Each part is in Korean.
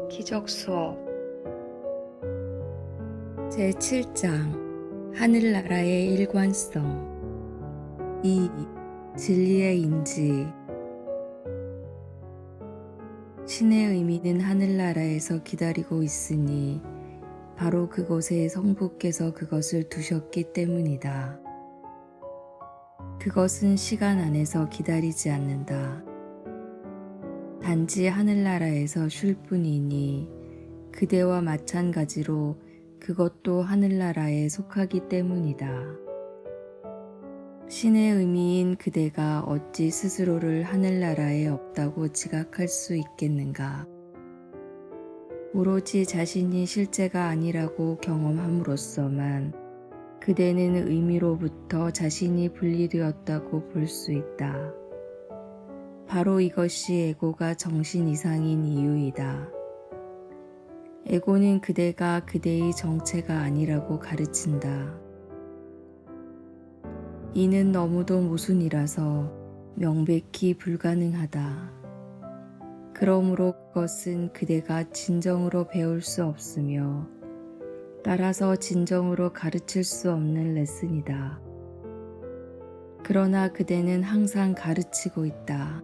기적 수업 제7장 하늘나라의 일관성 2. 진리의 인지 신의 의미는 하늘나라에서 기다리고 있으니 바로 그곳에 성부께서 그것을 두셨기 때문이다. 그것은 시간 안에서 기다리지 않는다. 단지 하늘나라에서 쉴 뿐이니 그대와 마찬가지로 그것도 하늘나라에 속하기 때문이다. 신의 의미인 그대가 어찌 스스로를 하늘나라에 없다고 지각할 수 있겠는가? 오로지 자신이 실제가 아니라고 경험함으로써만 그대는 의미로부터 자신이 분리되었다고 볼 수 있다. 바로 이것이 에고가 정신 이상인 이유이다. 에고는 그대가 그대의 정체가 아니라고 가르친다. 이는 너무도 모순이라서 명백히 불가능하다. 그러므로 그것은 그대가 진정으로 배울 수 없으며 따라서 진정으로 가르칠 수 없는 레슨이다. 그러나 그대는 항상 가르치고 있다.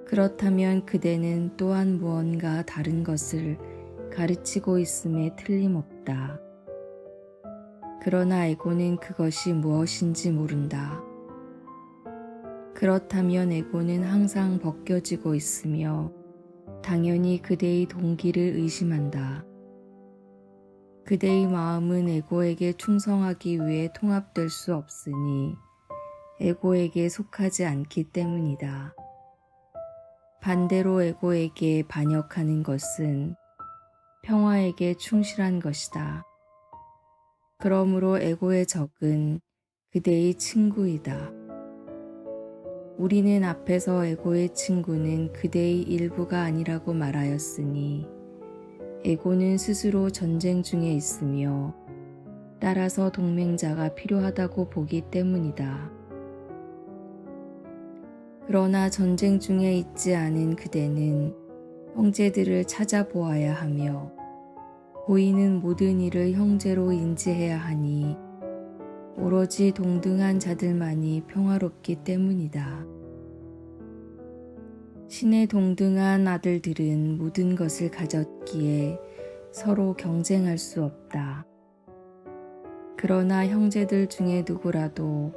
그렇다면 그대는 또한 무언가 다른 것을 가르치고 있음에 틀림없다. 그러나 에고는 그것이 무엇인지 모른다. 그렇다면 에고는 항상 벗겨지고 있으며 당연히 그대의 동기를 의심한다. 그대의 마음은 에고에게 충성하기 위해 통합될 수 없으니 에고에게 속하지 않기 때문이다. 반대로 에고에게 반역하는 것은 평화에게 충실한 것이다. 그러므로 에고의 적은 그대의 친구이다. 우리는 앞에서 에고의 친구는 그대의 일부가 아니라고 말하였으니 에고는 스스로 전쟁 중에 있으며 따라서 동맹자가 필요하다고 보기 때문이다. 그러나 전쟁 중에 있지 않은 그대는 형제들을 찾아보아야 하며 보이는 모든 일을 형제로 인지해야 하니 오로지 동등한 자들만이 평화롭기 때문이다. 신의 동등한 아들들은 모든 것을 가졌기에 서로 경쟁할 수 없다. 그러나 형제들 중에 누구라도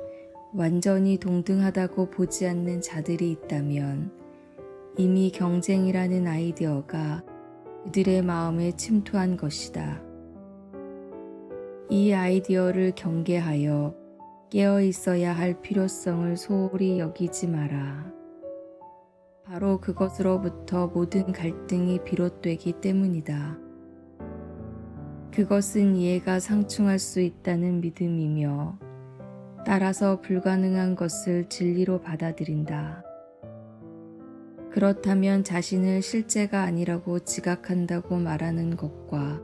완전히 동등하다고 보지 않는 자들이 있다면 이미 경쟁이라는 아이디어가 그들의 마음에 침투한 것이다. 이 아이디어를 경계하여 깨어 있어야 할 필요성을 소홀히 여기지 마라. 바로 그것으로부터 모든 갈등이 비롯되기 때문이다. 그것은 이해가 상충할 수 있다는 믿음이며 따라서 불가능한 것을 진리로 받아들인다. 그렇다면 자신을 실제가 아니라고 지각한다고 말하는 것과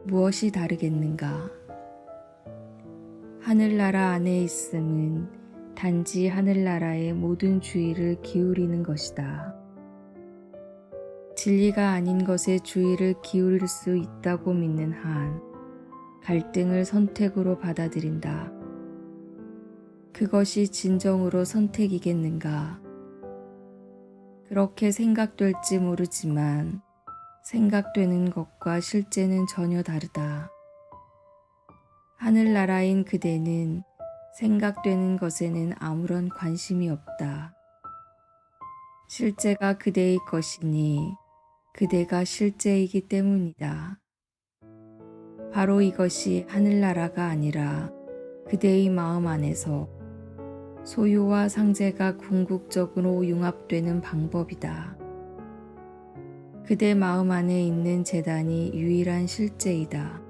무엇이 다르겠는가? 하늘나라 안에 있음은 단지 하늘나라의 모든 주의를 기울이는 것이다. 진리가 아닌 것에 주의를 기울일 수 있다고 믿는 한 갈등을 선택으로 받아들인다. 그것이 진정으로 선택이겠는가? 그렇게 생각될지 모르지만 생각되는 것과 실제는 전혀 다르다. 하늘나라인 그대는 생각되는 것에는 아무런 관심이 없다. 실제가 그대의 것이니 그대가 실제이기 때문이다. 바로 이것이 하늘나라가 아니라 그대의 마음 안에서 소유와 상재가 궁극적으로 융합되는 방법이다. 그대 마음 안에 있는 재단이 유일한 실제이다.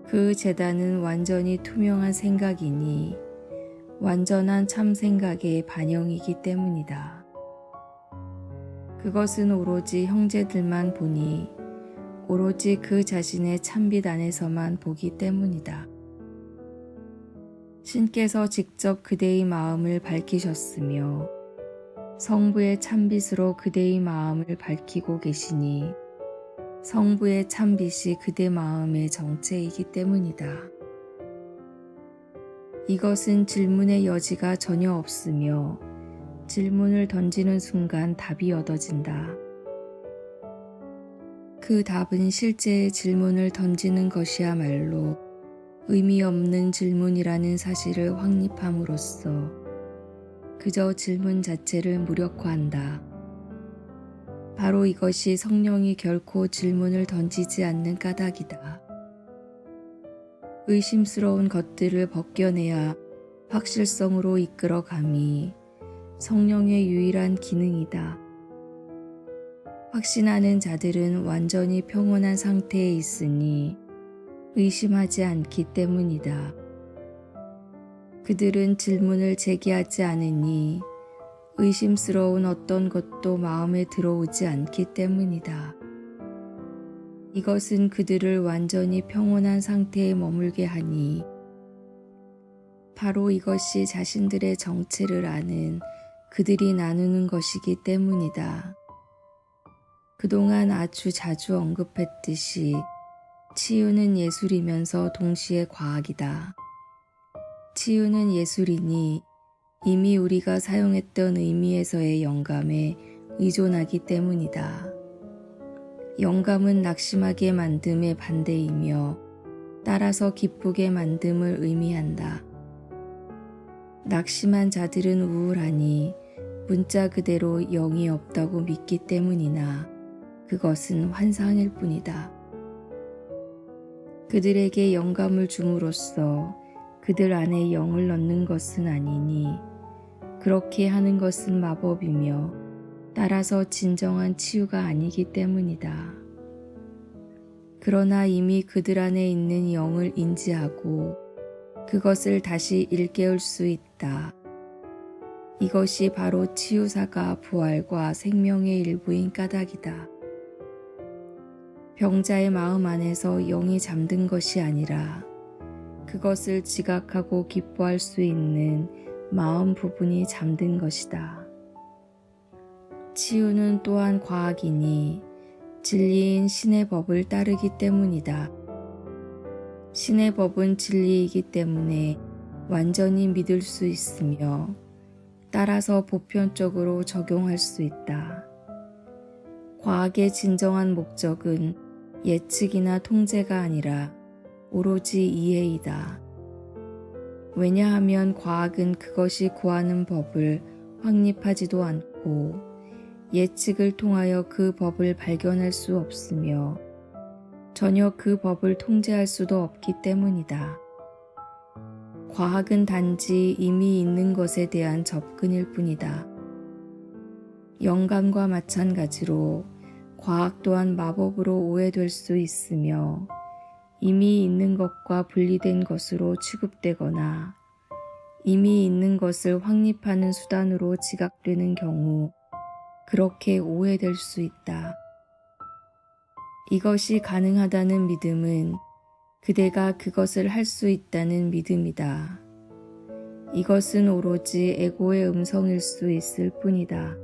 그 재단은 완전히 투명한 생각이니 완전한 참 생각의 반영이기 때문이다. 그것은 오로지 형제들만 보니 오로지 그 자신의 참빛 안에서만 보기 때문이다. 신께서 직접 그대의 마음을 밝히셨으며 성부의 참빛으로 그대의 마음을 밝히고 계시니 성부의 참빛이 그대 마음의 정체이기 때문이다. 이것은 질문의 여지가 전혀 없으며 질문을 던지는 순간 답이 얻어진다. 그 답은 실제의 질문을 던지는 것이야말로 의미 없는 질문이라는 사실을 확립함으로써 그저 질문 자체를 무력화한다. 바로 이것이 성령이 결코 질문을 던지지 않는 까닭이다. 의심스러운 것들을 벗겨내야 확실성으로 이끌어감이 성령의 유일한 기능이다. 확신하는 자들은 완전히 평온한 상태에 있으니 의심하지 않기 때문이다. 그들은 질문을 제기하지 않으니 의심스러운 어떤 것도 마음에 들어오지 않기 때문이다. 이것은 그들을 완전히 평온한 상태에 머물게 하니 바로 이것이 자신들의 정체를 아는 그들이 나누는 것이기 때문이다. 그동안 아주 자주 언급했듯이 치유는 예술이면서 동시에 과학이다. 치유는 예술이니 이미 우리가 사용했던 의미에서의 영감에 의존하기 때문이다. 영감은 낙심하게 만듦의 반대이며 따라서 기쁘게 만듦을 의미한다. 낙심한 자들은 우울하니 문자 그대로 영이 없다고 믿기 때문이나 그것은 환상일 뿐이다. 그들에게 영감을 줌으로써 그들 안에 영을 넣는 것은 아니니 그렇게 하는 것은 마법이며 따라서 진정한 치유가 아니기 때문이다. 그러나 이미 그들 안에 있는 영을 인지하고 그것을 다시 일깨울 수 있다. 이것이 바로 치유사가 부활과 생명의 일부인 까닭이다. 병자의 마음 안에서 영이 잠든 것이 아니라 그것을 지각하고 기뻐할 수 있는 마음 부분이 잠든 것이다. 치유는 또한 과학이니 진리인 신의 법을 따르기 때문이다. 신의 법은 진리이기 때문에 완전히 믿을 수 있으며 따라서 보편적으로 적용할 수 있다. 과학의 진정한 목적은 예측이나 통제가 아니라 오로지 이해이다. 왜냐하면 과학은 그것이 구하는 법을 확립하지도 않고 예측을 통하여 그 법을 발견할 수 없으며 전혀 그 법을 통제할 수도 없기 때문이다. 과학은 단지 이미 있는 것에 대한 접근일 뿐이다. 영감과 마찬가지로 과학 또한 마법으로 오해될 수 있으며 이미 있는 것과 분리된 것으로 취급되거나 이미 있는 것을 확립하는 수단으로 지각되는 경우 그렇게 오해될 수 있다. 이것이 가능하다는 믿음은 그대가 그것을 할 수 있다는 믿음이다. 이것은 오로지 에고의 음성일 수 있을 뿐이다.